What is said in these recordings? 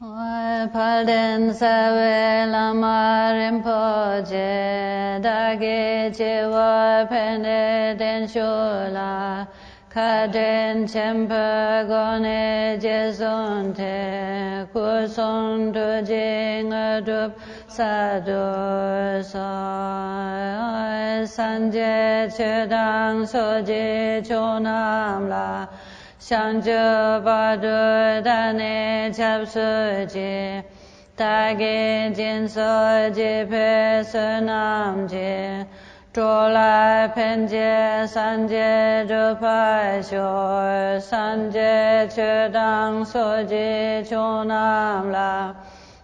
Palden Sawe Lama Rinpoche Dage Chewa Pende Den Shula Kaden Chempa Gone Jesonte Kuson Tujing Adup Sadur Sa Sanje Chedang Soji Chonamla Shangju Badu Dane Chapsuji Dage Jinso Jipe Sunamji Drola Penje Sanje Drupa Shor Sanje Chudang Soji Chonamla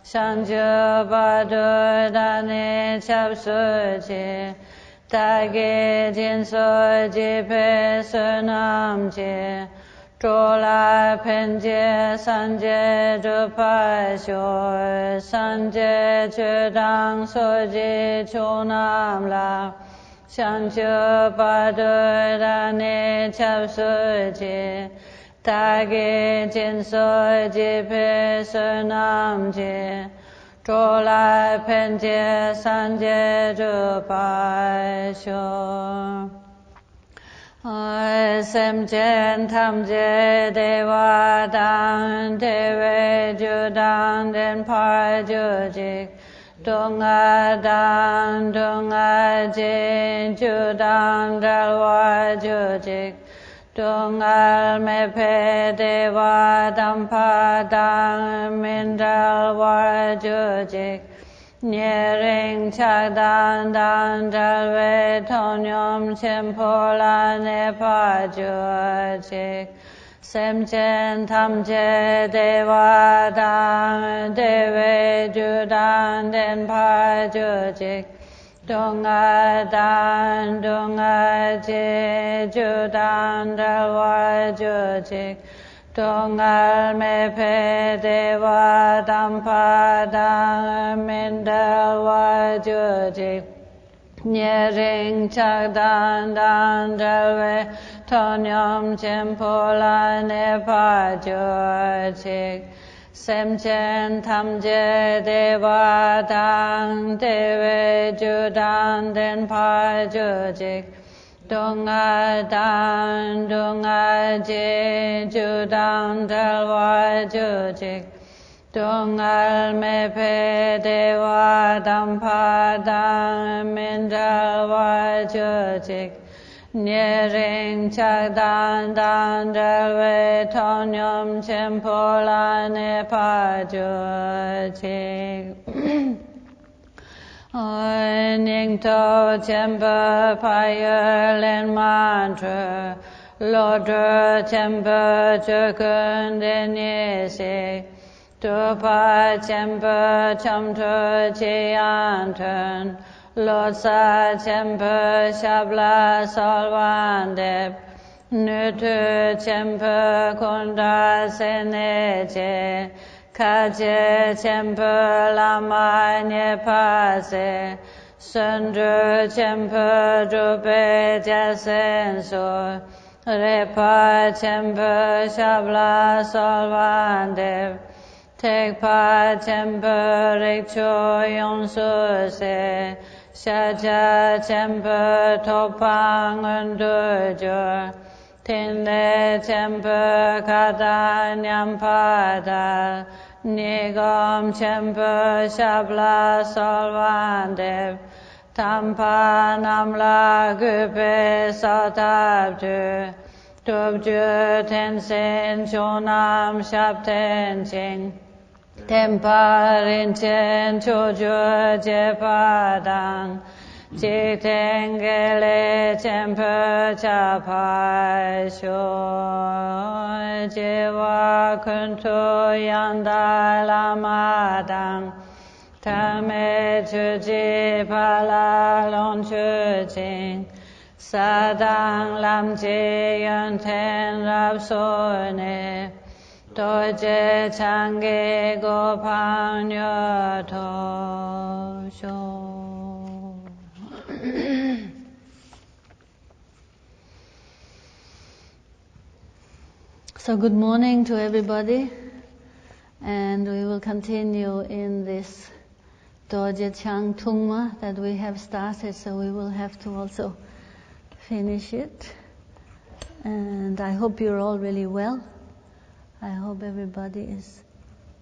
Shangju Badu Dane Chapsuji Dage Jinso Jipe Sunamji Drola Penje Sanje Drupa Shor Sanje Chudang Soji Chonamla Shangju Badu Dane Chapsuji Dage Jinso Jipe Sunamji Drola Penje Sanje Drupa Shor Semjen Tamje Deva Dan Dewe Judan Den Par Jujik Dunga Dan Dunga Jin Judan Dalwa Jujik Dungal Mepe Deva Dampa Dan Mindal War Jujik Nyering Chagdan Dan Dalwe Tonyom Chempola Nepa Jujik Semchen Tamje Deva Dan Dewe Judan Den Pa Jujik Dunga Dan Dunga Je Judan Dalwa Jujik Dungal Mepe Deva Dampa Dan Mindal Wajujik Nyering Chagdan Dan Dalwe Tonyom Chempola Nepa Jujik Semchen Tamje Deva Dan Dewe Judan Den Pa Jujik Dunga Dan Dunga Je Judan Dalwa Jujik Dungal Mepe Deva Dampa Dan Mindal Wajujik Nyering Chagdan Dan Dalwe Tonyom Chempola Nepa Jujik Ning To Chempa Payer Len Mantra Lodra Chempa Chukun Denyese Tupa Chempa Chamtra Chiantan Lotsa Chempa Shabla Solvandep Nutu Chempa Kunda Seneche Kaje Chempa Lama Nyepase Sundru Chempa Drupe Jasenso Repa Chempa Shabla Solvandev Tekpa Chempa Rikcho Yonsuse Shaja Chempa Topang Undurjur Tinde Chempa Kata Nyampada Nigam Chempa Shabla Solvandev Tampa Namla Gupe Satabdu Tubju Tensen Chonam Shapten Ching Tempa Rinchen Choju Jepadang Chitengele Chempa Chapai Sho Jewa Kuntu Yanda Lamadang Tame Chuji Pala Lon Chujing Sadang Lamji Yunten Rapsone Dorje Chang Gopang Nyoto Sho So good morning to everybody, And we will continue in this Dorje Chang Tungma that we have started, so we will have to also finish it. And I hope you're all really well. I hope everybody is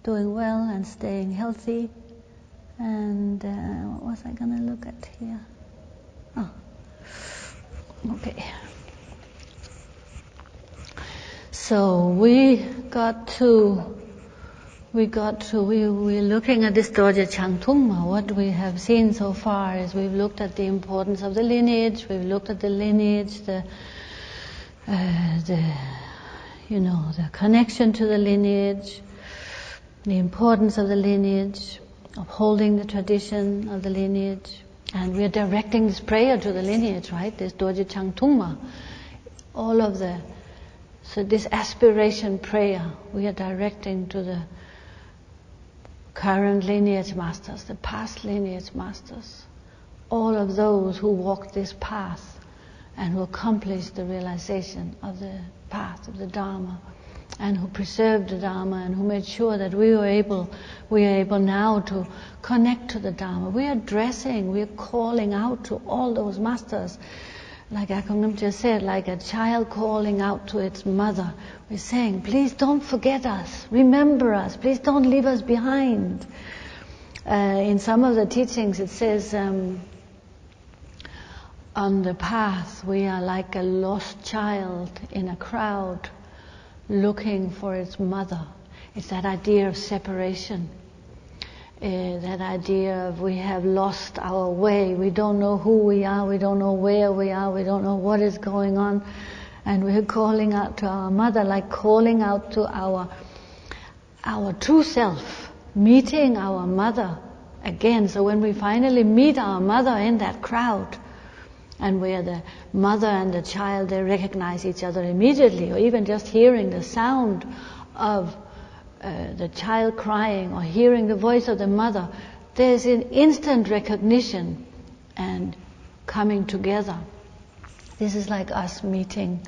doing well and staying healthy. And what was I going to look at here? Oh, okay. So we're looking at this Dorje Chang Tungma. What we have seen so far is we've looked at the importance of the lineage. We've looked at the lineage, the connection to the lineage, the importance of the lineage, upholding the tradition of the lineage, and we are directing this prayer to the lineage, right? This Dorje Chang Tungma, so this aspiration prayer we are directing to the current lineage masters, the past lineage masters, all of those who walked this path and who accomplished the realization of the path of the Dharma, and who preserved the Dharma, and who made sure that we are able now to connect to the Dharma. We are calling out to all those masters, like Akong just said, like a child calling out to its mother. We're saying, please don't forget us, remember us, please don't leave us behind. In some of the teachings it says, on the path we are like a lost child in a crowd looking for its mother. It's that idea of separation, that idea of we have lost our way, we don't know who we are, we don't know where we are, we don't know what is going on, and we're calling out to our mother, like calling out to our true self, meeting our mother again. So when we finally meet our mother in that crowd, and where the mother and the child, they recognize each other immediately, or even just hearing the sound of the child crying or hearing the voice of the mother, there's an instant recognition and coming together. This is like us meeting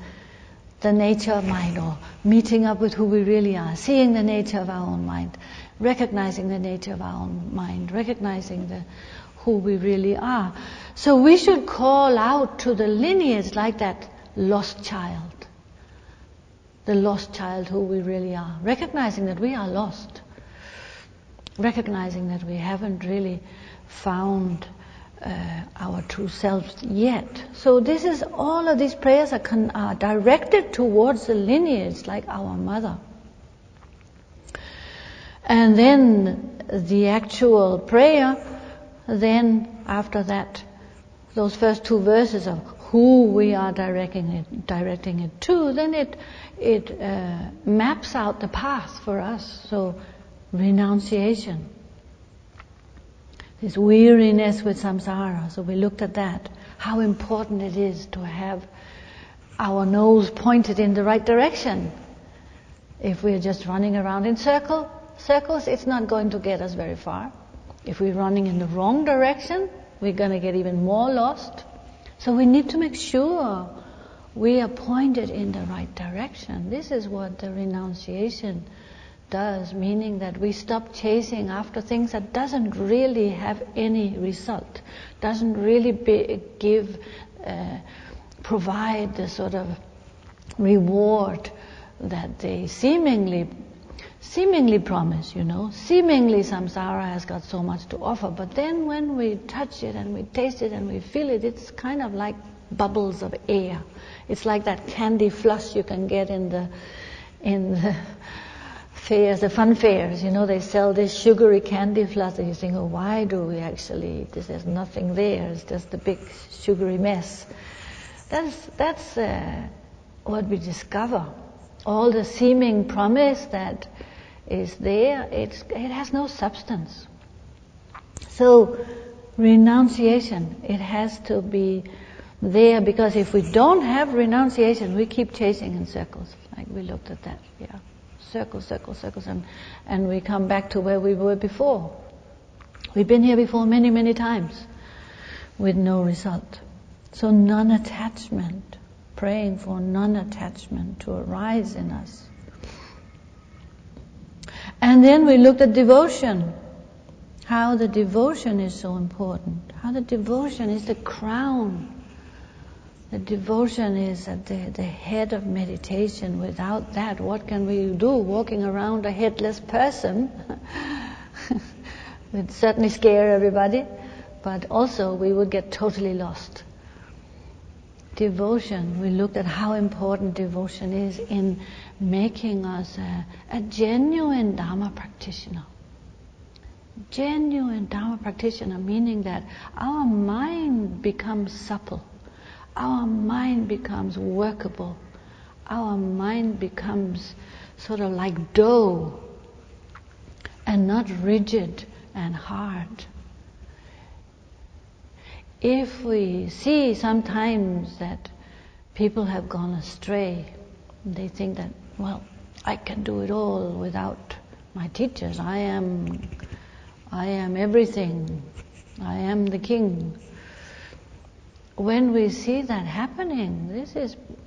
the nature of mind, or meeting up with who we really are, seeing the nature of our own mind, recognizing the nature of our own mind, recognizing who we really are. So we should call out to the lineage like that lost child. The lost child who we really are. Recognizing that we are lost. Recognizing that we haven't really found our true selves yet. So all of these prayers are directed towards the lineage like our mother. And then the actual prayer, then after that, those first two verses of who we are directing it to, then it maps out the path for us. So renunciation, this weariness with samsara. So we looked at that, how important it is to have our nose pointed in the right direction. If we're just running around in circles, it's not going to get us very far. If we're running in the wrong direction, we're going to get even more lost. So we need to make sure we are pointed in the right direction. This is what the renunciation does, meaning that we stop chasing after things that doesn't really have any result, doesn't really provide the sort of reward that they seemingly promise, Seemingly samsara has got so much to offer, but then when we touch it and we taste it and we feel it, it's kind of like bubbles of air. It's like that candy floss you can get in the fairs, the fun fairs. They sell this sugary candy floss, and you think, oh, why do we actually eat this? There's nothing there. It's just a big sugary mess. That's what we discover. All the seeming promise that is there, it has no substance. So renunciation, it has to be there, because if we don't have renunciation, we keep chasing in circles. Like we looked at that, circles, and we come back to where we were before. We've been here before many, many times with no result. So non-attachment, praying for non-attachment to arise in us. And then we looked at devotion, how the devotion is so important, how the devotion is the crown. The devotion is at the head of meditation. Without that, what can we do walking around a headless person? It would certainly scare everybody, but also we would get totally lost. Devotion, we looked at how important devotion is in making us a genuine Dharma practitioner. Genuine Dharma practitioner, meaning that our mind becomes supple. Our mind becomes workable. Our mind becomes sort of like dough and not rigid and hard. If we see sometimes that people have gone astray, they think that, well, I can do it all without my teachers. I am everything. I am the king. When we see that happening,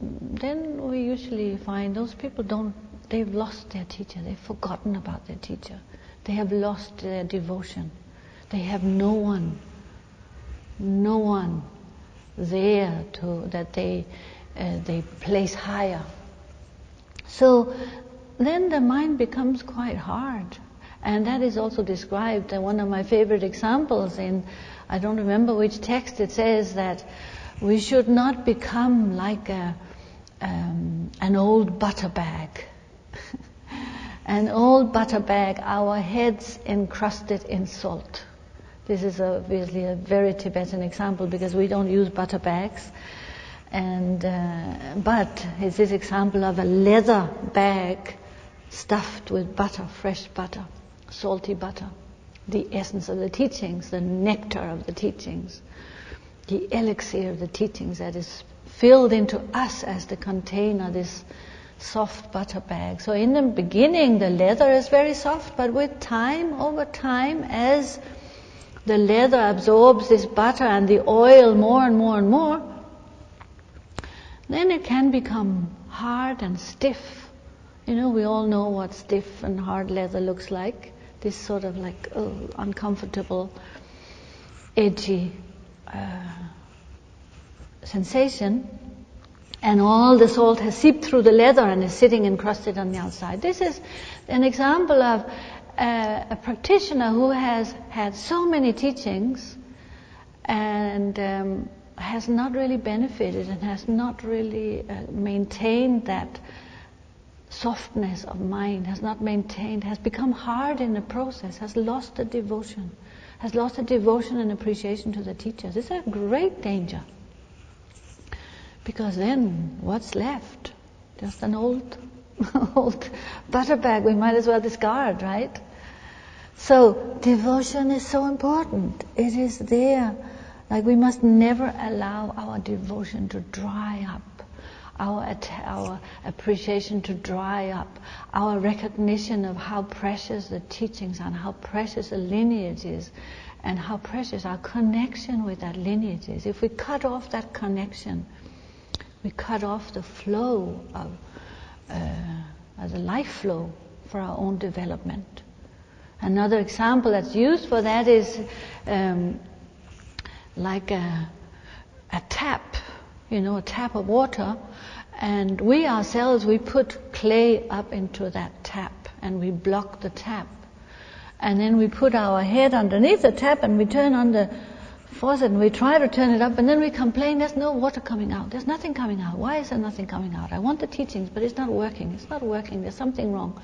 then we usually find those people they've lost their teacher, they've forgotten about their teacher, they have lost their devotion, they have no one there that they place higher. So then the mind becomes quite hard, and that is also described. One of my favorite examples in, I don't remember which text, it says that we should not become like an old butter bag. An old butter bag, our heads encrusted in salt. This is obviously a very Tibetan example because we don't use butter bags. But it's this example of a leather bag stuffed with butter, fresh butter, salty butter. The essence of the teachings, the nectar of the teachings, the elixir of the teachings that is filled into us as the container, this soft butter bag. So in the beginning the leather is very soft, but with time, over time, as the leather absorbs this butter and the oil more and more and more, then it can become hard and stiff. You know, we all know what stiff and hard leather looks like. This sort of like uncomfortable, edgy sensation. And all the salt has seeped through the leather and is sitting encrusted on the outside. This is an example of a practitioner who has had so many teachings and has not really benefited and has not really maintained that softness of mind, has become hard in the process, has lost the devotion and appreciation to the teachers. It's a great danger. Because then what's left? Just an old butter bag we might as well discard, right? So devotion is so important. It is there. Like we must never allow our devotion to dry up, our appreciation to dry up, our recognition of how precious the teachings are and how precious the lineage is and how precious our connection with that lineage is. If we cut off that connection, we cut off the flow of the life flow for our own development. Another example that's used for that is like a tap, a tap of water, and we ourselves, we put clay up into that tap and we block the tap. And then we put our head underneath the tap and we turn on the faucet and we try to turn it up, and then we complain there's no water coming out. There's nothing coming out. Why is there nothing coming out? I want the teachings, but it's not working. It's not working. There's something wrong.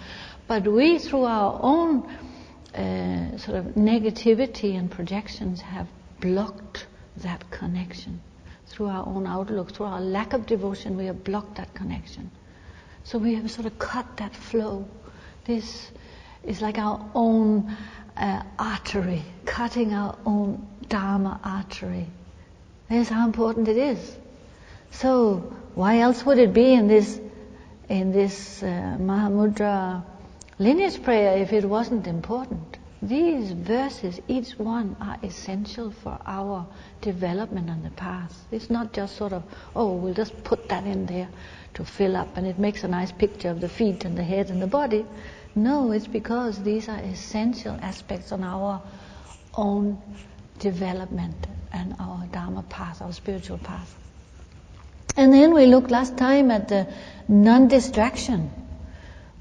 But we, through our own sort of negativity and projections, have blocked that connection. Through our own outlook, through our lack of devotion, we have blocked that connection. So we have sort of cut that flow. This is like our own artery, cutting our own Dharma artery. That's how important it is. So why else would it be in this Mahamudra lineage prayer if it wasn't important? These verses, each one, are essential for our development on the path. It's not just sort of, we'll just put that in there to fill up, and it makes a nice picture of the feet and the head and the body. No, it's because these are essential aspects on our own development and our Dharma path, our spiritual path. And then we looked last time at the non-distraction,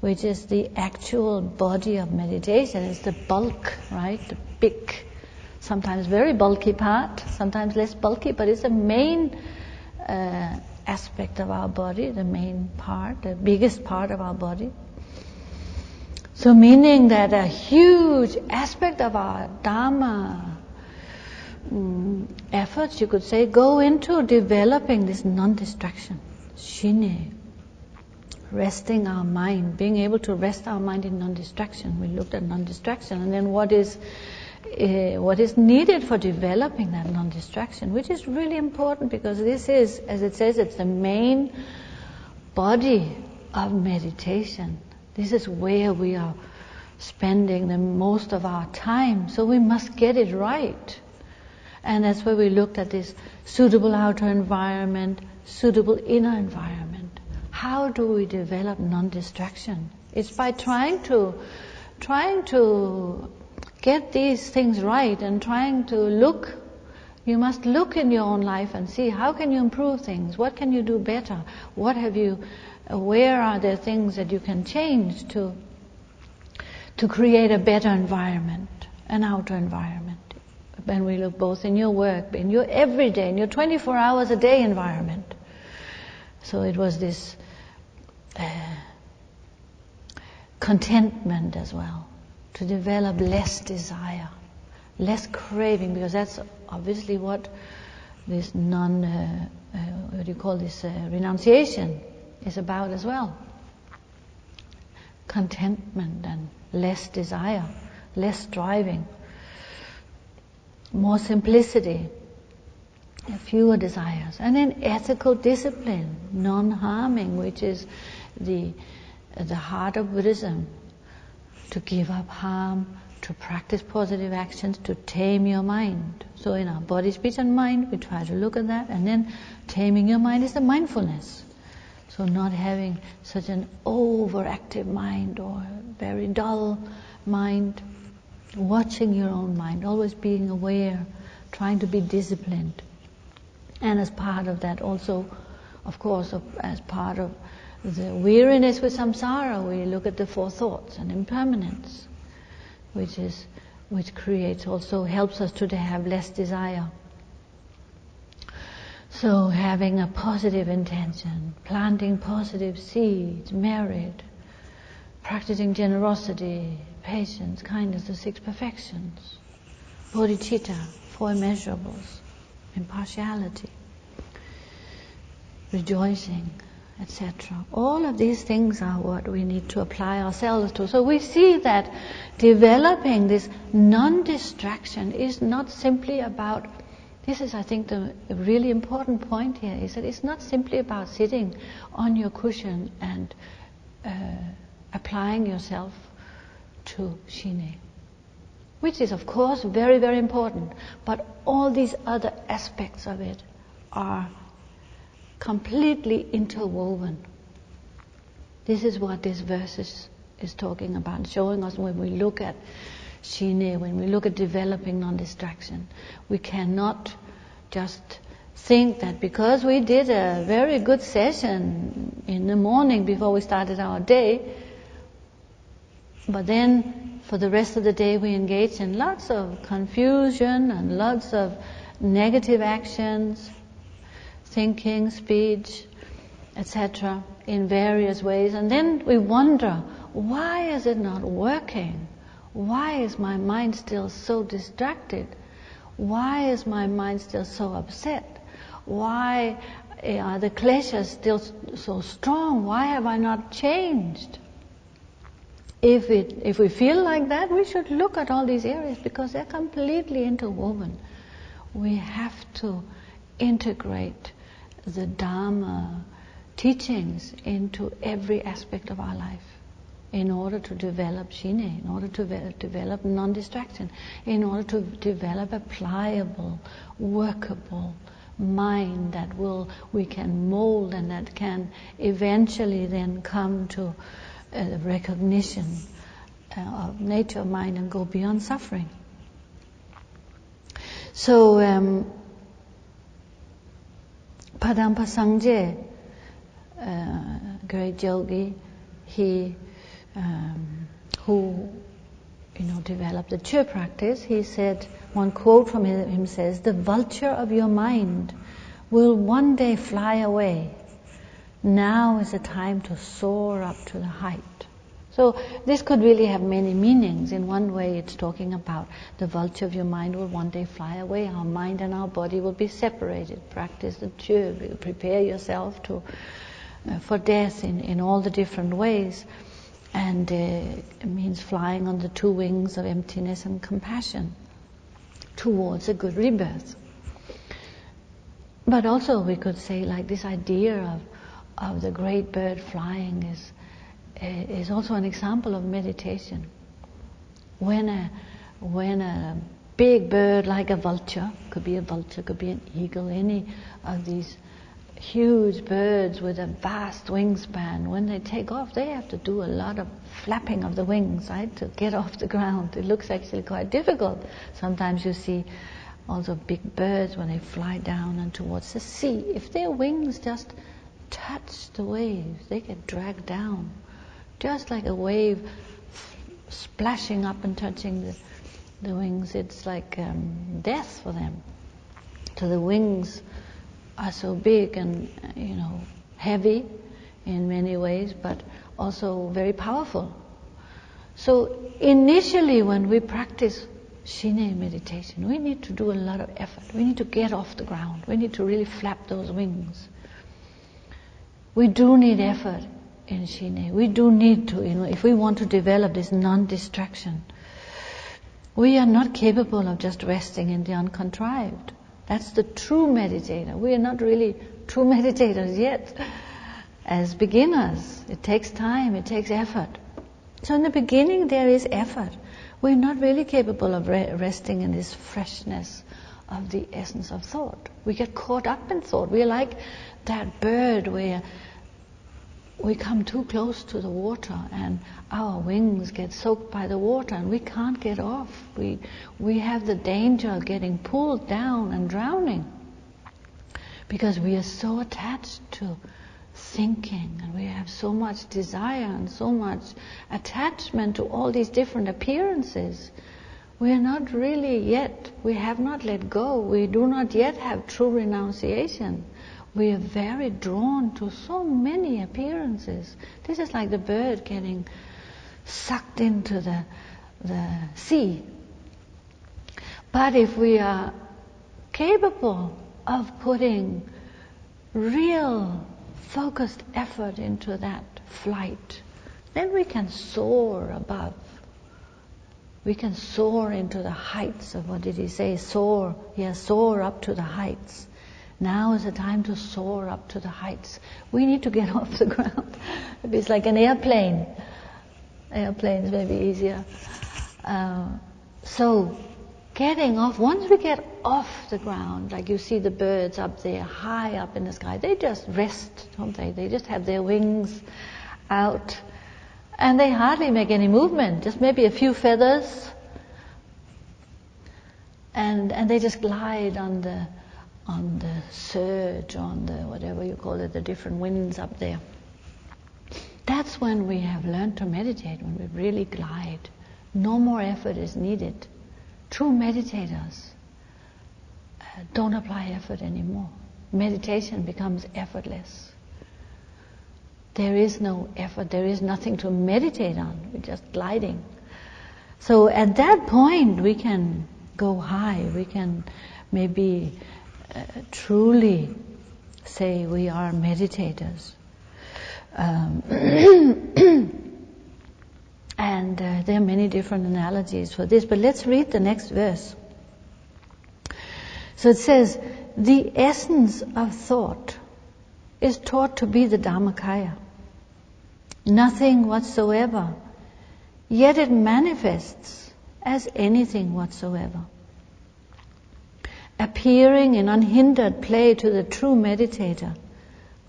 which is the actual body of meditation. It's the bulk, right? The big, sometimes very bulky part, sometimes less bulky, but it's the main aspect of our body, the main part, the biggest part of our body. So meaning that a huge aspect of our Dharma efforts, you could say, go into developing this non-distraction, shine, resting our mind, being able to rest our mind in non-distraction. We looked at non-distraction, and then what is needed for developing that non-distraction, which is really important, because this is, as it says, it's the main body of meditation. This is where we are spending the most of our time, so we must get it right. And that's where we looked at this suitable outer environment, suitable inner environment. How do we develop non-distraction? It's by trying to get these things right and trying to look. You must look in your own life and see how can you improve things, what can you do better, where are there things that you can change to create a better environment, an outer environment. When we look both in your work, in your everyday, in your 24 hours a day environment. So it was this contentment as well, to develop less desire, less craving, because that's obviously what this renunciation is about as well. Contentment and less desire, less striving, more simplicity, fewer desires. And then ethical discipline, non-harming, which is the heart of Buddhism. To give up harm, to practice positive actions, to tame your mind. So in our body, speech and mind, we try to look at that. And then taming your mind is the mindfulness. So not having such an overactive mind or very dull mind. Watching your own mind, always being aware, trying to be disciplined. And as part of that also, of course, as part of the weariness with samsara, we look at the four thoughts and impermanence, which creates also, helps us to have less desire. So having a positive intention, planting positive seeds, merit, practicing generosity, patience, kindness, the six perfections, bodhicitta, four immeasurables, impartiality, rejoicing, etc. All of these things are what we need to apply ourselves to. So we see that developing this non-distraction is not simply about, this is I think the really important point here, is that it's not simply about sitting on your cushion and applying yourself to shine, which is of course very, very important, but all these other aspects of it are completely interwoven. This is what this verse is talking about, showing us when we look at shine, when we look at developing non-distraction. We cannot just think that because we did a very good session in the morning before we started our day, but then for the rest of the day we engage in lots of confusion and lots of negative actions, thinking, speech, etc., in various ways. And then we wonder, why is it not working? Why is my mind still so distracted? Why is my mind still so upset? Why are the kleshas still so strong? Why have I not changed? If we feel like that, we should look at all these areas because they're completely interwoven. We have to integrate the Dharma teachings into every aspect of our life in order to develop shine, in order to develop non-distraction, in order to develop a pliable, workable mind that we can mold and that can eventually then come to recognition of nature, mind, and go beyond suffering. So, Padampa Sangye, great yogi, he who developed the Chö practice, he said, one quote from him says, "The vulture of your mind will one day fly away. Now is the time to soar up to the height." So this could really have many meanings. In one way, it's talking about the vulture of your mind will one day fly away. Our mind and our body will be separated. Practice the Chö. Prepare yourself for death in all the different ways. And it means flying on the two wings of emptiness and compassion towards a good rebirth. But also we could say, like, this idea of the great bird flying is also an example of meditation. When a big bird like a vulture, could be an eagle, any of these huge birds with a vast wingspan, when they take off, they have to do a lot of flapping of the wings, right, to get off the ground. It looks actually quite difficult. Sometimes you see also big birds when they fly down and towards the sea. If their wings just touch the waves, they get dragged down. Just like a wave splashing up and touching the wings, it's like death for them. So the wings are so big and heavy in many ways, but also very powerful. So initially, when we practice Shine meditation, we need to do a lot of effort. We need to get off the ground. We need to really flap those wings. We do need effort in Shine. We do need to, if we want to develop this non-distraction. We are not capable of just resting in the uncontrived. That's the true meditator. We are not really true meditators yet. As beginners, it takes time, it takes effort. So in the beginning there is effort. We're not really capable of resting in this freshness of the essence of thought. We get caught up in thought. We're like that bird where we come too close to the water and our wings get soaked by the water and we can't get off. We have the danger of getting pulled down and drowning because we are so attached to thinking and we have so much desire and so much attachment to all these different appearances. We are not really yet, we have not let go. We do not yet have true renunciation. We are very drawn to so many appearances. This is like the bird getting sucked into the sea. But if we are capable of putting real focused effort into that flight, then we can soar above. We can soar into the heights of, what did he say? Soar. Yes, soar up to the heights. Now is the time to soar up to the heights. We need to get off the ground. It's like an airplane. Airplanes may be easier. So getting off, once we get off the ground, like you see the birds up there, high up in the sky, they just rest, don't they? They just have their wings out. And they hardly make any movement, just maybe a few feathers. And they just glide on the surge, on the whatever you call it, the different winds up there. That's when we have learned to meditate, when we really glide. No more effort is needed. True meditators don't apply effort anymore. Meditation becomes effortless. There is no effort, there is nothing to meditate on, we're just gliding. So at that point we can go high, we can maybe truly say we are meditators. And there are many different analogies for this, but let's read the next verse. So it says, the essence of thought is taught to be the Dharmakaya, nothing whatsoever, yet it manifests as anything whatsoever. Appearing in unhindered play to the true meditator,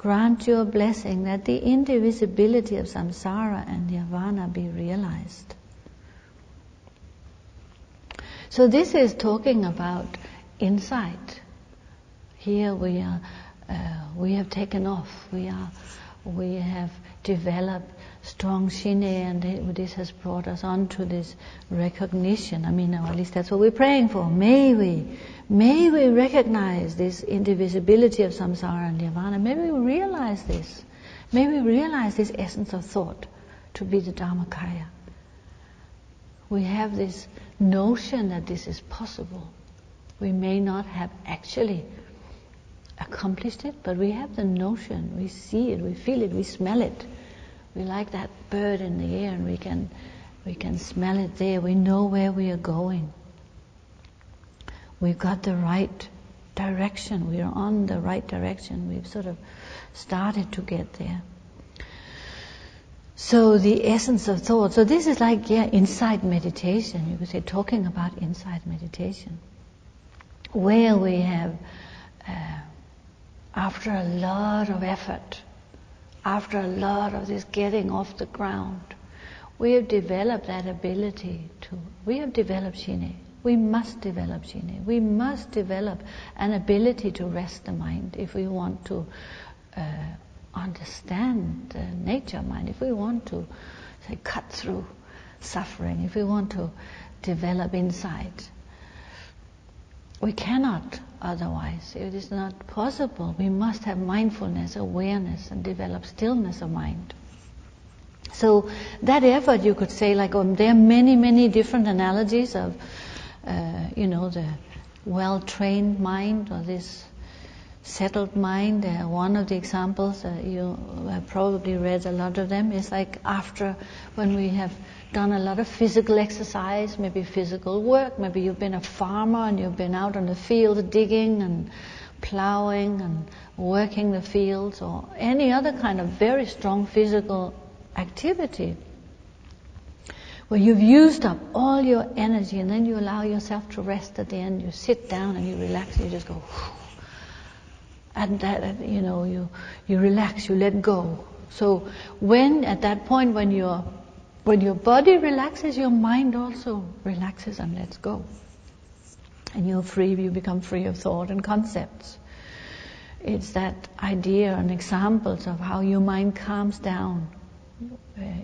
grant your blessing that the indivisibility of samsara and nirvana be realized. So this is talking about insight. Here we have taken off. We have developed strong shine, and this has brought us on to this recognition. Or at least that's what we're praying for. May we recognize this indivisibility of samsara and nirvana. May we realize this. May we realize this essence of thought to be the Dharmakaya. We have this notion that this is possible. We may not have actually accomplished it, but we have the notion. We see it, we feel it, we smell it. We like that bird in the air, and we can smell it there. We know where we are going. We've got the right direction. We are on the right direction. We've sort of started to get there. So the essence of thought. So this is like, insight meditation. You could say talking about insight meditation, where we have, after a lot of effort, after a lot of this getting off the ground, we have developed that ability to. We have developed shine. We must develop shine. We must develop an ability to rest the mind if we want to understand the nature of mind, if we want to, say, cut through suffering, if we want to develop insight. We cannot otherwise. It is not possible. We must have mindfulness, awareness, and develop stillness of mind. So that effort, you could say, there are many, many different analogies of, the well-trained mind or this settled mind. One of the examples, you have probably read a lot of them, is like after when we have done a lot of physical exercise, maybe physical work, maybe you've been a farmer and you've been out on the field digging and plowing and working the fields, or any other kind of very strong physical activity where you've used up all your energy, and then you allow yourself to rest at the end. You sit down and you relax, and you just go whew. And that, you relax, you let go. So at that point when your body relaxes, your mind also relaxes and lets go. And you're free, you become free of thought and concepts. It's that idea and examples of how your mind calms down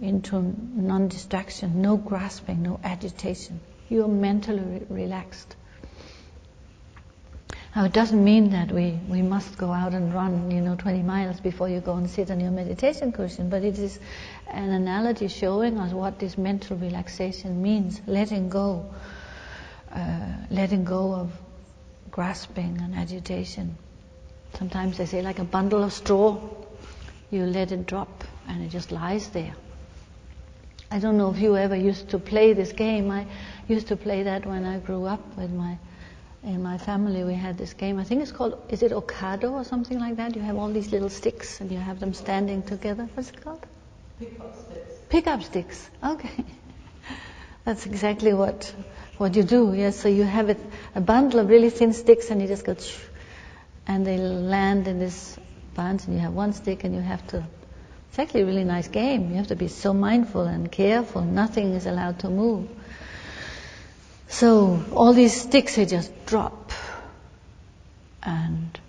into non-distraction, no grasping, no agitation. You're mentally relaxed. Now, it doesn't mean that we must go out and run, 20 miles before you go and sit on your meditation cushion, but it is an analogy showing us what this mental relaxation means, letting go of grasping and agitation. Sometimes they say like a bundle of straw, you let it drop and it just lies there. I don't know if you ever used to play this game. I used to play that when I grew up in my family. We had this game. I think it's called, is it Okado or something like that? You have all these little sticks and you have them standing together. What's it called? Pick-up sticks. Pick-up sticks. Okay. That's exactly what you do. Yes. So you have a bundle of really thin sticks, and you just go, and they land in this bunch, and you have one stick, and you have to. It's actually a really nice game. You have to be so mindful and careful. Nothing is allowed to move. So all these sticks, they just drop and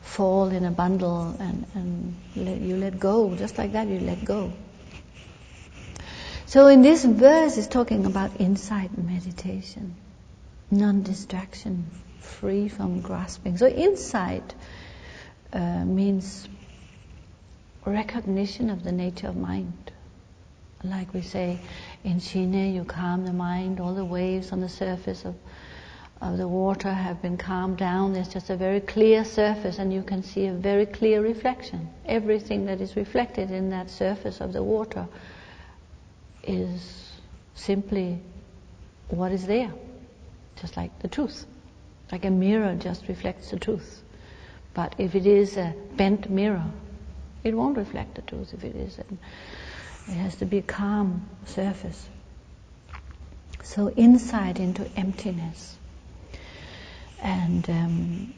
fall in a bundle, and you let go. Just like that, you let go. So in this verse, it's talking about insight meditation, non-distraction, free from grasping. So insight means recognition of the nature of mind. Like we say in Shine, you calm the mind, all the waves on the surface of the water have been calmed down. There's just a very clear surface, and you can see a very clear reflection. Everything that is reflected in that surface of the water is simply what is there, just like the truth. Like a mirror just reflects the truth. But if it is a bent mirror, it won't reflect the truth. If it is, it has to be a calm surface. So insight into emptiness. And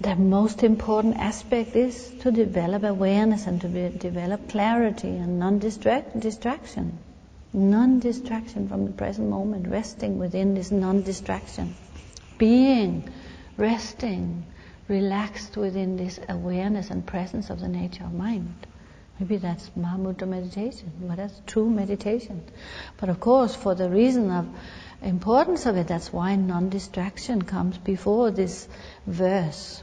the most important aspect is to develop awareness and to develop clarity and non-distraction. Non-distraction from the present moment, resting within this non-distraction. Being, resting, relaxed within this awareness and presence of the nature of mind. Maybe that's Mahamudra meditation, but that's true meditation. But of course, for the reason of importance of it, that's why non-distraction comes before this verse.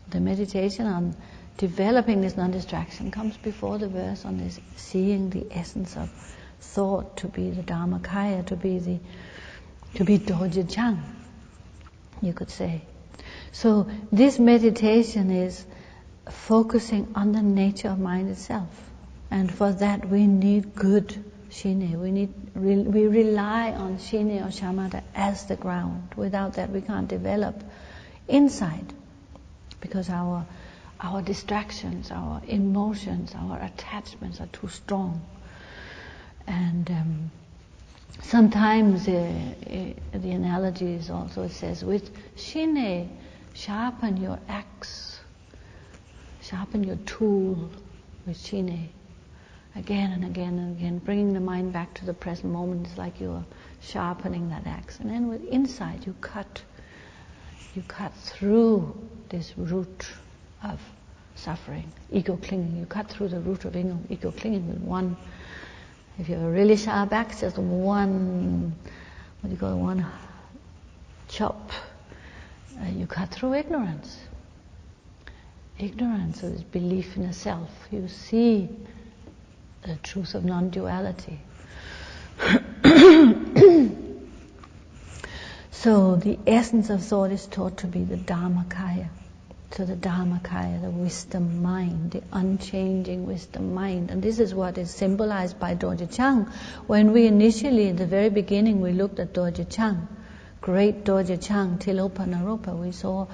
The meditation on developing this non-distraction comes before the verse on this seeing the essence of thought to be the Dharmakaya, to be Dorje Chang, you could say. So this meditation is focusing on the nature of mind itself, and for that we need good shine. We rely on shine or shamatha as the ground. Without that, we can't develop insight, because our distractions, our emotions, our attachments are too strong. And sometimes the analogy is also, it says, with shine, sharpen your axe, sharpen your tool with shine. Again and again and again, bringing the mind back to the present moment. It's like you're sharpening that axe. And then with insight, you cut through this root of suffering, ego clinging. You cut through the root of ego clinging with one. If you have a really sharp axe, just one chop. You cut through ignorance. Ignorance is belief in a self. You see the truth of non-duality. So the essence of thought is taught to be the Dharmakaya. So the Dharmakaya, the wisdom mind, the unchanging wisdom mind. And this is what is symbolized by Dorje Chang. When we initially, in the very beginning, we looked at Dorje Chang, great Dorje Chang, Tilopa Naropa, we saw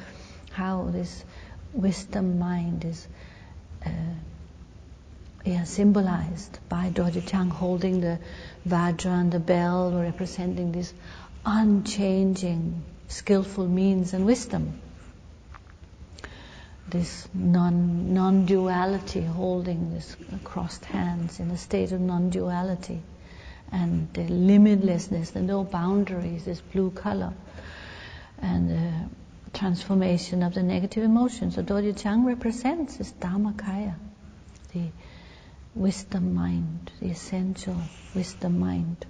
how this wisdom mind is symbolized by Dorje Chang holding the Vajra and the bell, representing this unchanging, skillful means and wisdom. This non-duality, holding this crossed hands in a state of non-duality, and the limitlessness, the no boundaries, this blue color, and the transformation of the negative emotions. So Dorje Chang represents this Dharmakaya, the wisdom mind, the essential wisdom mind.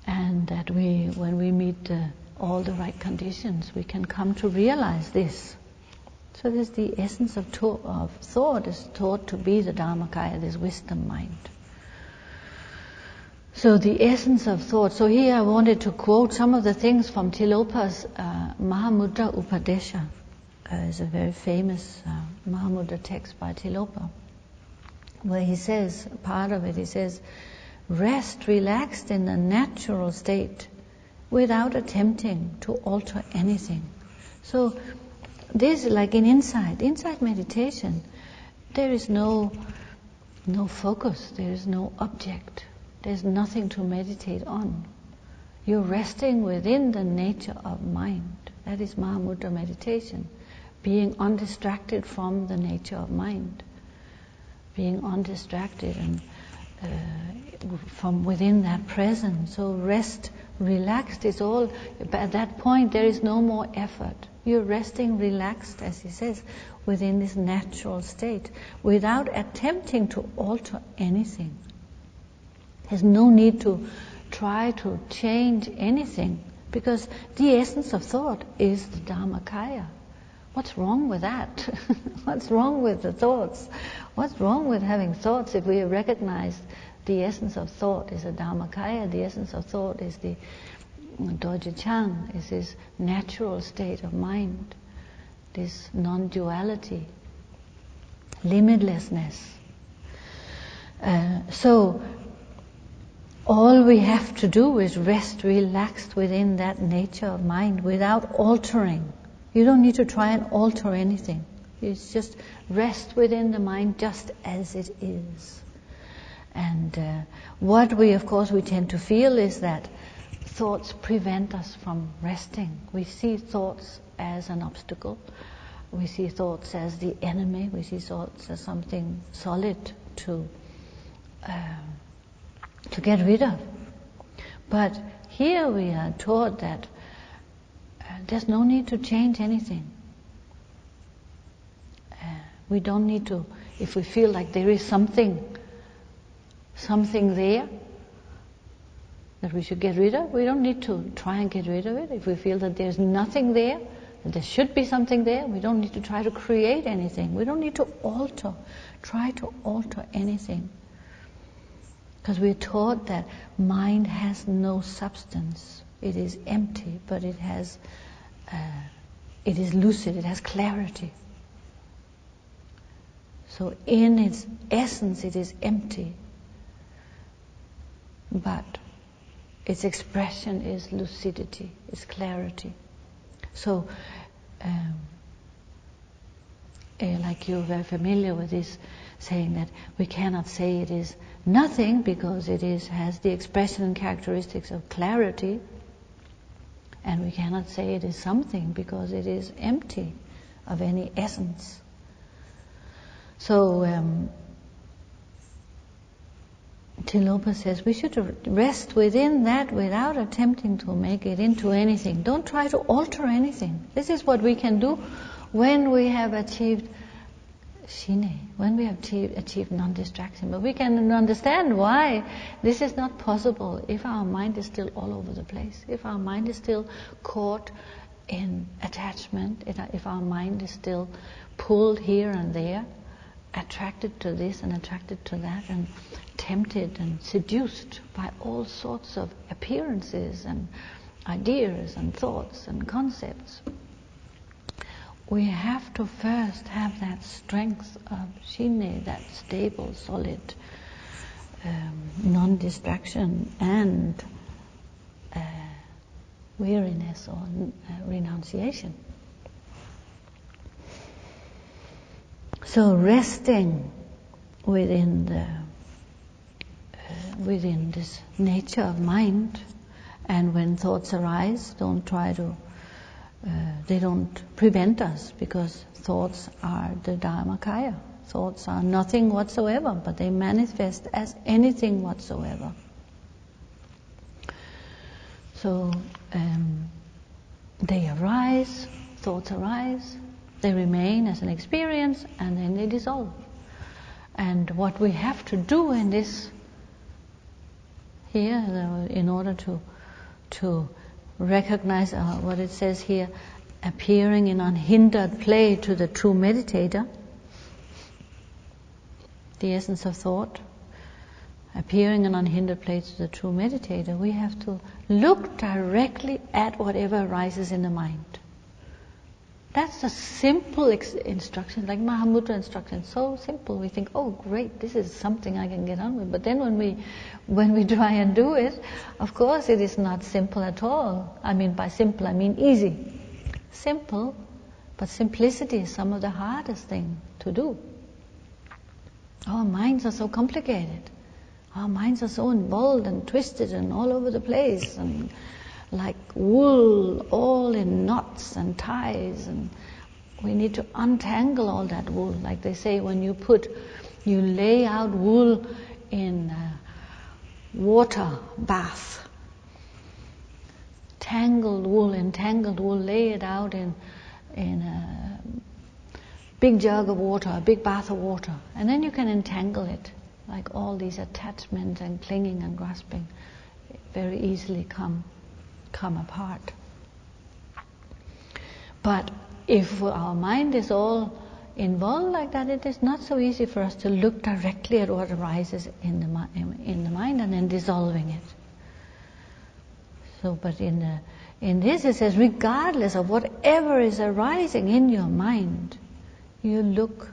And that when we meet all the right conditions, we can come to realize this. So this, the essence of thought is taught to be the Dharmakaya, this wisdom mind. So the essence of thought. So here I wanted to quote some of the things from Tilopa's Mahamudra Upadesha. It's a very famous Mahamudra text by Tilopa, where he says, part of it, he says, rest relaxed in a natural state without attempting to alter anything. So this is like in insight meditation. There is no focus, there is no object, there's nothing to meditate on. You're resting within the nature of mind. That is Mahamudra meditation. Being undistracted from the nature of mind. Being undistracted and from within that presence. So rest, relaxed is all. At that point there is no more effort. You're resting relaxed, as he says, within this natural state, without attempting to alter anything. There's no need to try to change anything, because the essence of thought is the Dharmakaya. What's wrong with that? What's wrong with the thoughts? What's wrong with having thoughts if we recognize the essence of thought is a Dharmakaya, the essence of thought is the Dorje Chang, is this natural state of mind, this non-duality, limitlessness. So all we have to do is rest relaxed within that nature of mind without altering. You don't need to try and alter anything. It's just rest within the mind just as it is. And what we tend to feel is that thoughts prevent us from resting. We see thoughts as an obstacle. We see thoughts as the enemy. We see thoughts as something solid to get rid of. But here we are taught that there's no need to change anything. We don't need to, if we feel like there is something there that we should get rid of, we don't need to try and get rid of it. If we feel that there's nothing there, that there should be something there, we don't need to try to create anything. We don't need to try to alter anything. Because we're taught that mind has no substance. It is empty, but it is lucid, it has clarity. So in its essence it is empty, but its expression is lucidity, is clarity. So, like you're very familiar with this saying that we cannot say it is nothing because it has the expression and characteristics of clarity, and we cannot say it is something because it is empty of any essence. So Tilopa says we should rest within that without attempting to make it into anything. Don't try to alter anything. This is what we can do when we have achieved shine, when we have achieved non-distraction. But we can understand why this is not possible if our mind is still all over the place, if our mind is still caught in attachment, if our mind is still pulled here and there, attracted to this and attracted to that, and tempted and seduced by all sorts of appearances and ideas and thoughts and concepts. We have to first have that strength of shine, that stable, solid non-distraction and weariness or renunciation. So resting within this nature of mind, and when thoughts arise, they don't prevent us, because thoughts are the Dharmakaya. Thoughts are nothing whatsoever, but they manifest as anything whatsoever. So they arise, thoughts arise, they remain as an experience, and then they dissolve. And what we have to do in this here, in order to recognize what it says here, appearing in unhindered play to the true meditator, the essence of thought, appearing in unhindered play to the true meditator, we have to look directly at whatever arises in the mind. That's a simple instruction, like Mahamudra instruction, so simple. We think, oh great, this is something I can get on with. But then when we try and do it, of course it is not simple at all. I mean, by simple I mean easy. Simple, but simplicity is some of the hardest thing to do. Our minds are so complicated. Our minds are so involved and twisted and all over the place, and like wool, all in knots and ties, and we need to untangle all that wool. Like they say, when you lay out wool in a water bath, entangled wool, lay it out in a big jug of water, a big bath of water, and then you can entangle it. Like all these attachments and clinging and grasping very easily come apart. But if our mind is all involved like that, it is not so easy for us to look directly at what arises in the mind and then dissolving it. So, but in this it says, regardless of whatever is arising in your mind, you look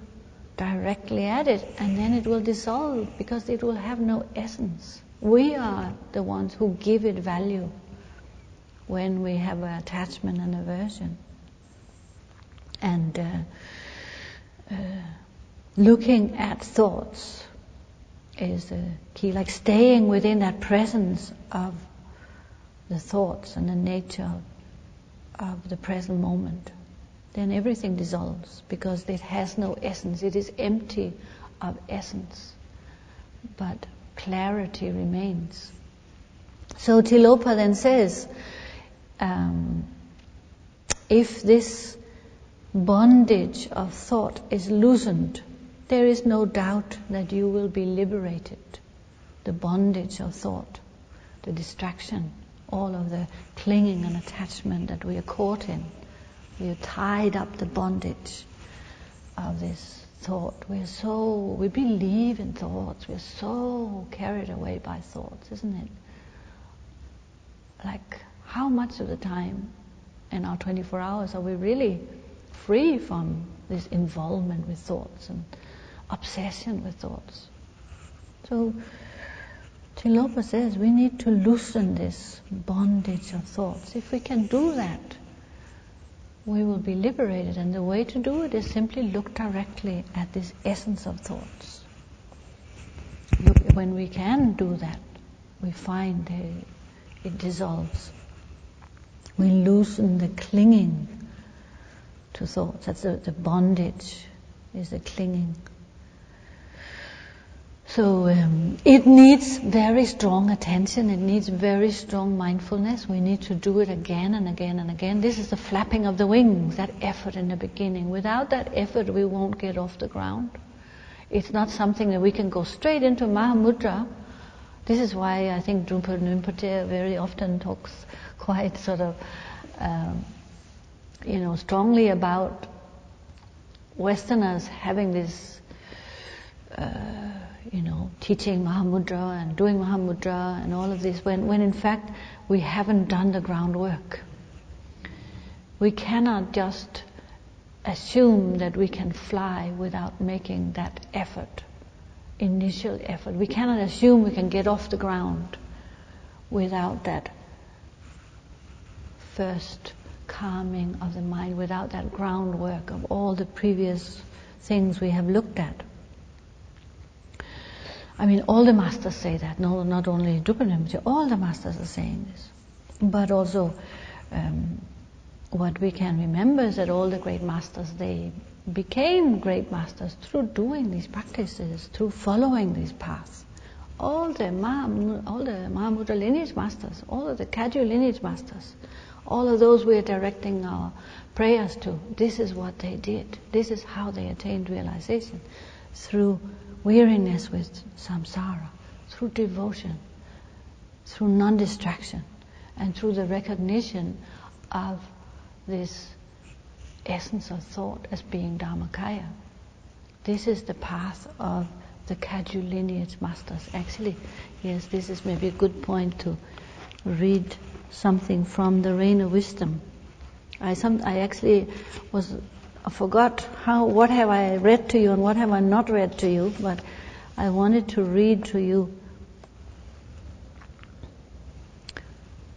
directly at it, and then it will dissolve, because it will have no essence. We are the ones who give it value when we have an attachment and aversion. And looking at thoughts is the key, like staying within that presence of the thoughts and the nature of the present moment, then everything dissolves, because it has no essence. It is empty of essence, but clarity remains. So Tilopa then says, if this bondage of thought is loosened, there is no doubt that you will be liberated. The bondage of thought, the distraction, all of the clinging and attachment that we are caught in. We are tied up the bondage of this thought. We believe in thoughts. We're so carried away by thoughts, isn't it? Like, how much of the time in our 24 hours are we really free from this involvement with thoughts and obsession with thoughts? So Tilopa says we need to loosen this bondage of thoughts. If we can do that, we will be liberated, and the way to do it is simply look directly at this essence of thoughts. When we can do that, we find it dissolves. We loosen the clinging to thoughts. That's the bondage, is the clinging. So it needs very strong attention, it needs very strong mindfulness. We need to do it again and again and again. This is the flapping of the wings, that effort in the beginning. Without that effort, we won't get off the ground. It's not something that we can go straight into Mahamudra. This is why I think Drupal Rinpoche very often talks quite sort of, strongly about Westerners having this teaching Mahamudra and doing Mahamudra and all of this, when in fact we haven't done the groundwork. We cannot just assume that we can fly without making that effort, initial effort. We cannot assume we can get off the ground without that first calming of the mind, without that groundwork of all the previous things we have looked at. I mean, all the masters say that. No, not only Drupal Rinpoche, all the masters are saying this. But also, what we can remember is that all the great masters, they became great masters through doing these practices, through following these paths. All the Mahamudra lineage masters, all of the Kagyu lineage masters, all of those we are directing our prayers to, this is what they did. This is how they attained realization. Through weariness with samsara, through devotion, through non-distraction, and through the recognition of this essence of thought as being Dharmakaya. This is the path of the Kagyu lineage masters. Actually, yes, this is maybe a good point to read something from the Rain of Wisdom. I forgot what have I read to you and what have I not read to you, but I wanted to read to you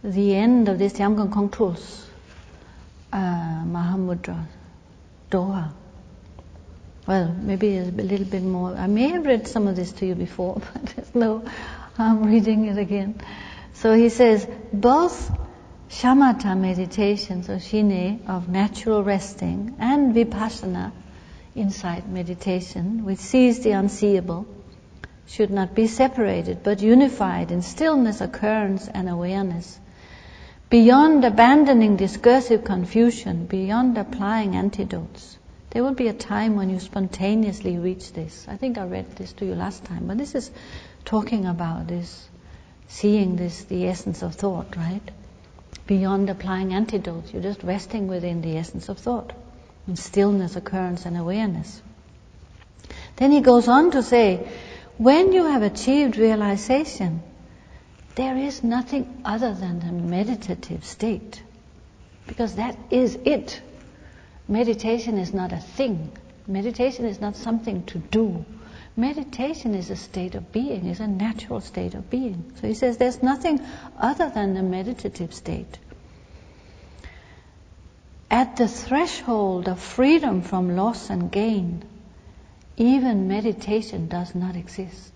the end of this Yamgon Kongtrul's Mahamudra Doha. Well, maybe a little bit more. I may have read some of this to you before, but there's no harm reading it again. So he says, both shamatha meditations, or shine, of natural resting, and vipassana, insight meditation, which sees the unseeable, should not be separated, but unified in stillness, occurrence, and awareness. Beyond abandoning discursive confusion, beyond applying antidotes, there will be a time when you spontaneously reach this. I think I read this to you last time, but this is talking about this, seeing this, the essence of thought, right? Beyond applying antidotes, you're just resting within the essence of thought, in stillness, occurrence, and awareness. Then he goes on to say, when you have achieved realization, there is nothing other than the meditative state, because that is it. Meditation is not a thing. Meditation is not something to do. Meditation is a state of being, is a natural state of being. So he says there's nothing other than the meditative state. At the threshold of freedom from loss and gain, even meditation does not exist.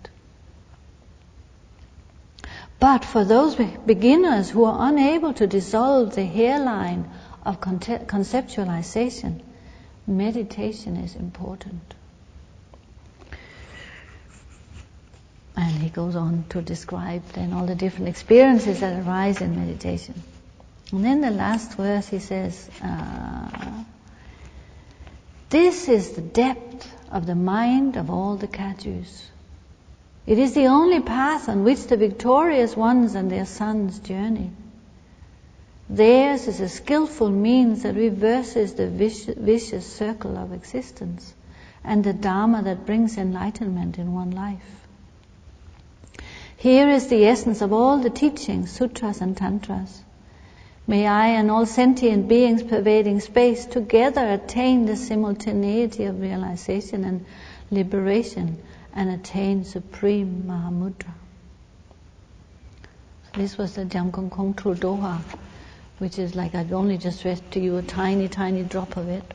But for those beginners who are unable to dissolve the hairline of conceptualization, meditation is important. And he goes on to describe then all the different experiences that arise in meditation. And then the last verse he says, this is the depth of the mind of all the Kagyus. It is the only path on which the victorious ones and their sons journey. Theirs is a skillful means that reverses the vicious circle of existence and the Dharma that brings enlightenment in one life. Here is the essence of all the teachings, sutras and tantras. May I and all sentient beings pervading space together attain the simultaneity of realization and liberation and attain supreme Mahamudra. So this was the Jamgon Kongtru Doha, which is like I've only just read to you a tiny, tiny drop of it.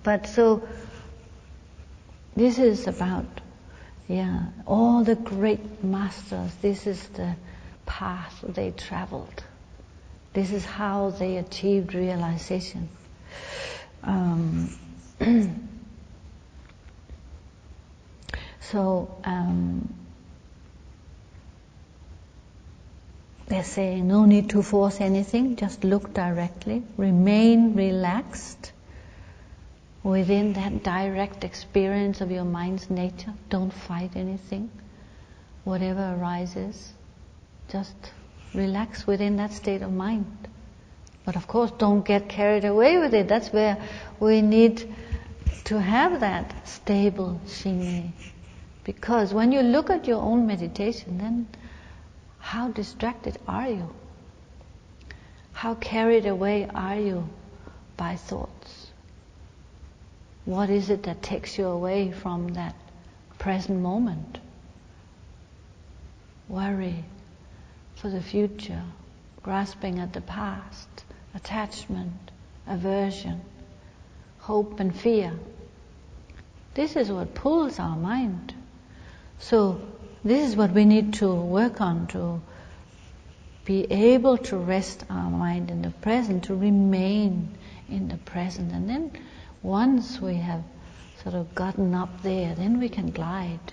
But so, this is about, all the great masters, this is the path they traveled. This is how they achieved realization. They're saying no need to force anything, just look directly, remain relaxed within that direct experience of your mind's nature. Don't fight anything. Whatever arises, just relax within that state of mind. But of course, don't get carried away with it. That's where we need to have that stable shine. Because when you look at your own meditation, then how distracted are you? How carried away are you by thoughts? What is it that takes you away from that present moment? Worry for the future, grasping at the past, attachment, aversion, hope and fear. This is what pulls our mind. So this is what we need to work on, to be able to rest our mind in the present, to remain in the present. And then once we have sort of gotten up there, then we can glide.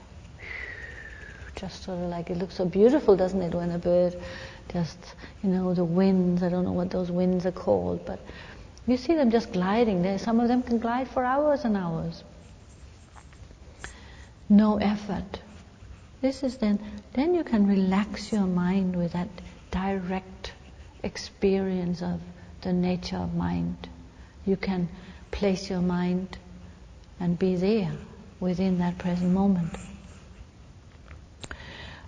Just sort of like, it looks so beautiful, doesn't it, when a bird just, the winds, I don't know what those winds are called, but you see them just gliding there. Some of them can glide for hours and hours. No effort. This is then you can relax your mind with that direct experience of the nature of mind. You can place your mind and be there within that present moment.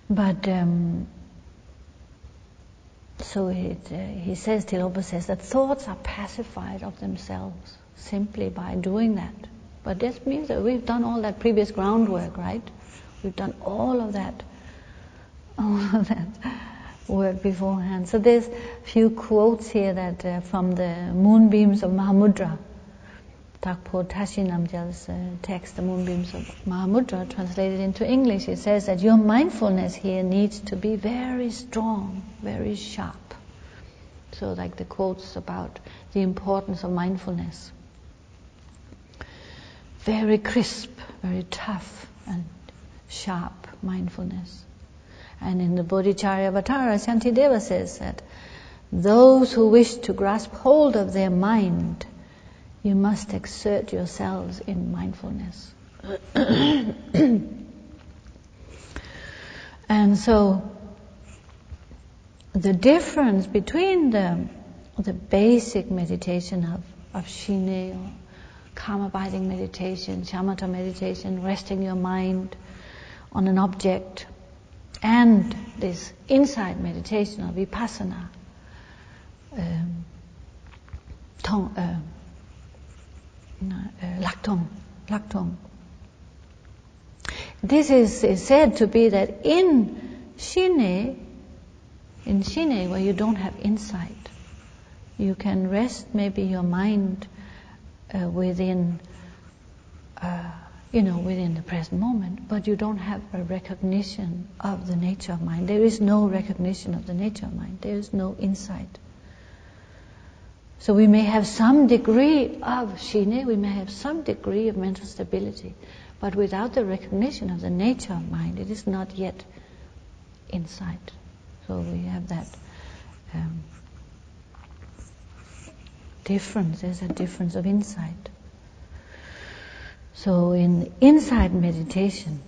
But he says, Tilopa says, that thoughts are pacified of themselves simply by doing that. But this means that we've done all that previous groundwork, right? We've done all of that work beforehand. So there's a few quotes here that from the Moonbeams of Mahamudra. Thakpo Tashi Namgyal's text, the Moonbeams of Mahamudra, translated into English. It says that your mindfulness here needs to be very strong, very sharp. So like the quotes about the importance of mindfulness. Very crisp, very tough and sharp mindfulness. And in the Bodhicharyavatara, Shantideva says that those who wish to grasp hold of their mind, you must exert yourselves in mindfulness. And so the difference between the basic meditation of shine or calm abiding meditation, shamatha meditation, resting your mind on an object, and this insight meditation of vipassana, Laktong. This is said to be that in shine where you don't have insight, you can rest maybe your mind within within the present moment, but you don't have a recognition of the nature of mind. There is no recognition of the nature of mind. There is no insight. So we may have some degree of shine, we may have some degree of mental stability, but without the recognition of the nature of mind, it is not yet insight. So we have that difference. There's a difference of insight. So in insight meditation,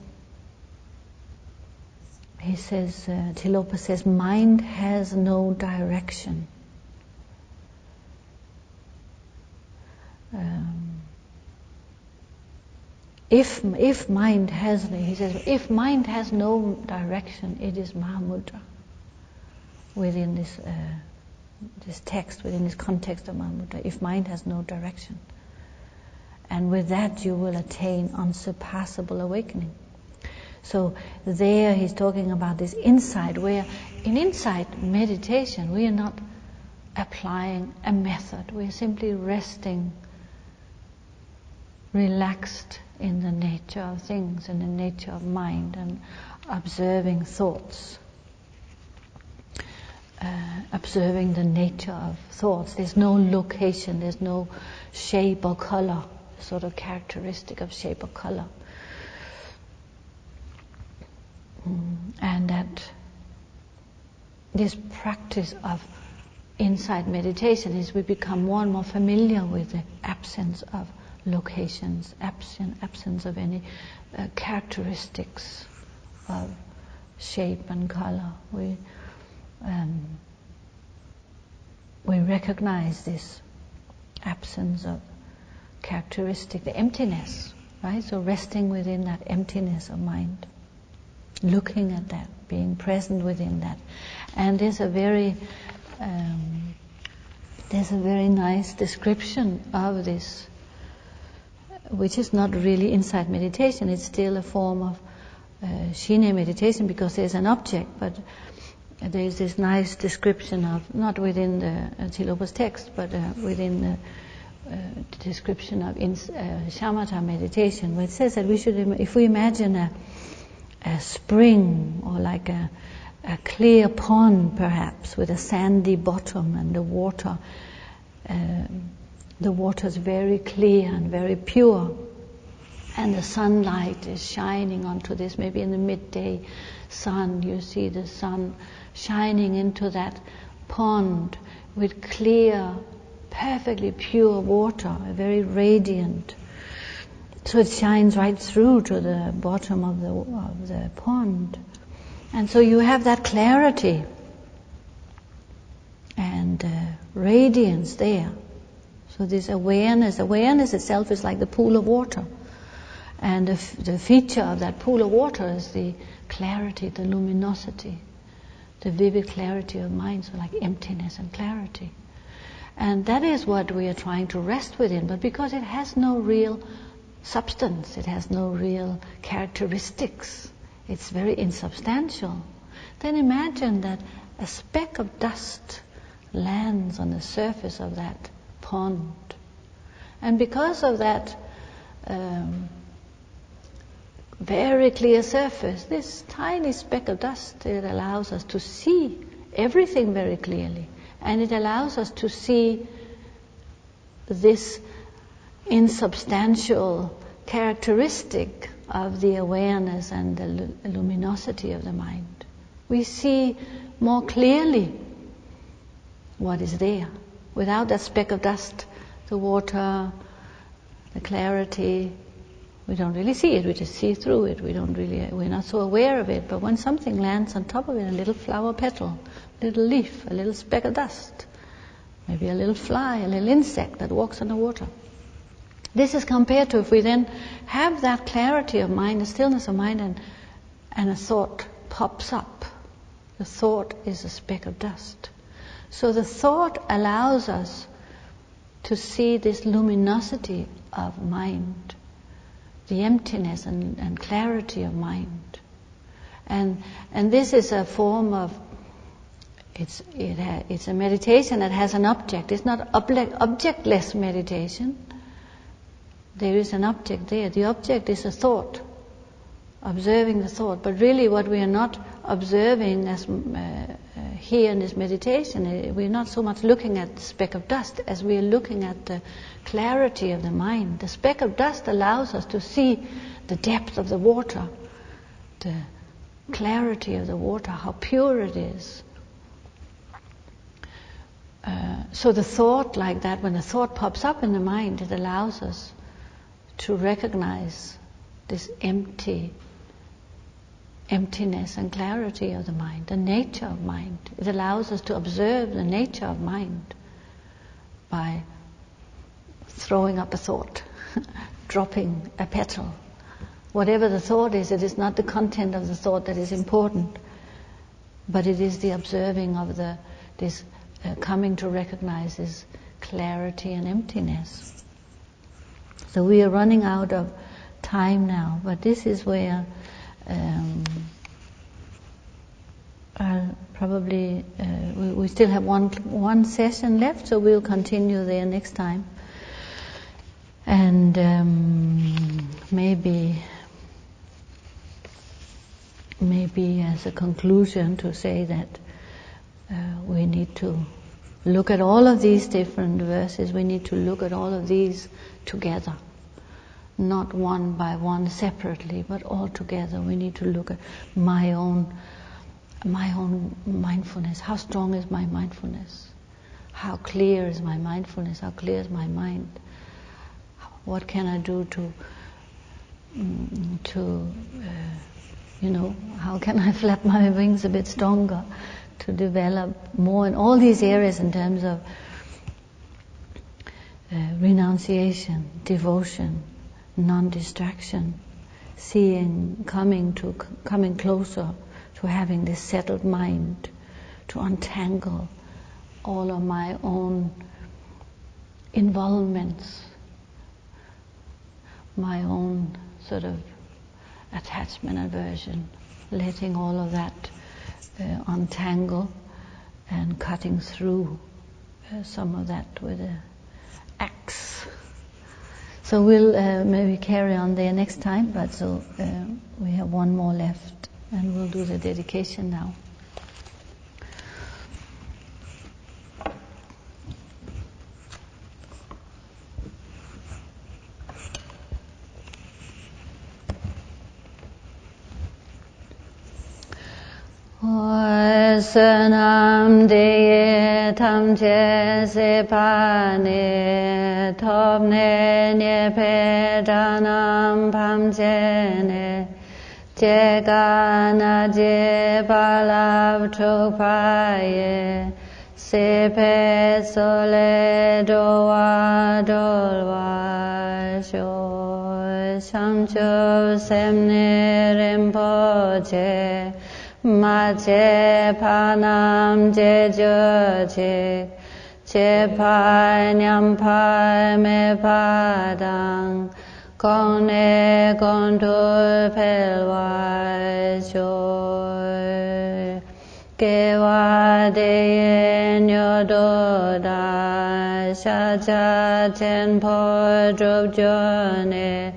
he says, Tilopa says, mind has no direction. If mind has, he says, if mind has no direction, it is Mahamudra within this text, within this context of Mahamudra. If mind has no direction. And with that you will attain unsurpassable awakening. So there he's talking about this insight, where in insight meditation we are not applying a method. We are simply resting, relaxed in the nature of things, in the nature of mind, and observing thoughts. Observing the nature of thoughts. There's no location, there's no shape or color, sort of characteristic of shape or color. And that this practice of insight meditation is we become more and more familiar with the absence of locations, absence of any characteristics of shape and color. We recognize this absence of characteristic, the emptiness, right? So resting within that emptiness of mind, looking at that, being present within that. And there's a very nice description of this, which is not really insight meditation. It's still a form of shine meditation because there's an object, but there's this nice description of, not within the Tilopa's text, but within the description of shamatha meditation, where it says that we should, if we imagine a spring or like a clear pond perhaps with a sandy bottom, and the water is very clear and very pure, and the sunlight is shining onto this. Maybe in the midday sun, you see the sun shining into that pond with clear, perfectly pure water, very radiant. So it shines right through to the bottom of the pond. And so you have that clarity and radiance there. So this awareness itself is like the pool of water. And the feature of that pool of water is the clarity, the luminosity, the vivid clarity of mind, so like emptiness and clarity. And that is what we are trying to rest within, but because it has no real substance, it has no real characteristics, it's very insubstantial, then imagine that a speck of dust lands on the surface of that pond. And because of that very clear surface, this tiny speck of dust, it allows us to see everything very clearly. And it allows us to see this insubstantial characteristic of the awareness and the luminosity of the mind. We see more clearly what is there. Without that speck of dust, the water, the clarity, we don't really see it. We just see through it. We're not so aware of it. But when something lands on top of it, a little flower petal, a little leaf, a little speck of dust, maybe a little fly, a little insect that walks on the water. This is compared to if we then have that clarity of mind, the stillness of mind, and a thought pops up. The thought is a speck of dust. So the thought allows us to see this luminosity of mind, the emptiness and clarity of mind. And this is a form of, it's a meditation that has an object. It's not objectless meditation, there is an object there. The object is a thought, observing the thought. But really what we are not observing as here in this meditation, we're not so much looking at the speck of dust as we are looking at the clarity of the mind. The speck of dust allows us to see the depth of the water, the clarity of the water, how pure it is. So the thought like that, when a thought pops up in the mind, it allows us to recognize this emptiness and clarity of the mind, the nature of mind. It allows us to observe the nature of mind by throwing up a thought, dropping a petal. Whatever the thought is, it is not the content of the thought that is important, but it is the observing of this coming to recognize this clarity and emptiness. So we are running out of time now, but this is where I'll probably we still have one session left, so we'll continue there next time. And maybe as a conclusion to say that we need to look at all of these different verses. We need to look at all of these together, not one by one separately, but all together. We need to look at my own mindfulness. How strong is my mindfulness? How clear is my mindfulness? How clear is my mind? What can I do to how can I flap my wings a bit stronger to develop more in all these areas in terms of renunciation, devotion, non-distraction, seeing, coming closer to having this settled mind, to untangle all of my own involvements, my own sort of attachment, aversion, letting all of that untangle and cutting through some of that with an axe. So we'll maybe carry on there next time, but so we have one more left and we'll do the dedication now. Sanam de tam che se pa ne top ne nye pe danam pam che ne che ga na je pa la chok pa ye se pe so le do wa sho sam cho sem ne rimpo che ma che pa nam je jo che pa nyam pa me pa dang kong ne kong tu pel wa sho ke wa de nyo do da sha cha chen po drop jo ne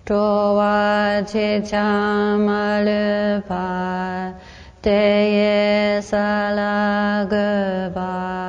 Towa che chama le pa te ye sala ge ba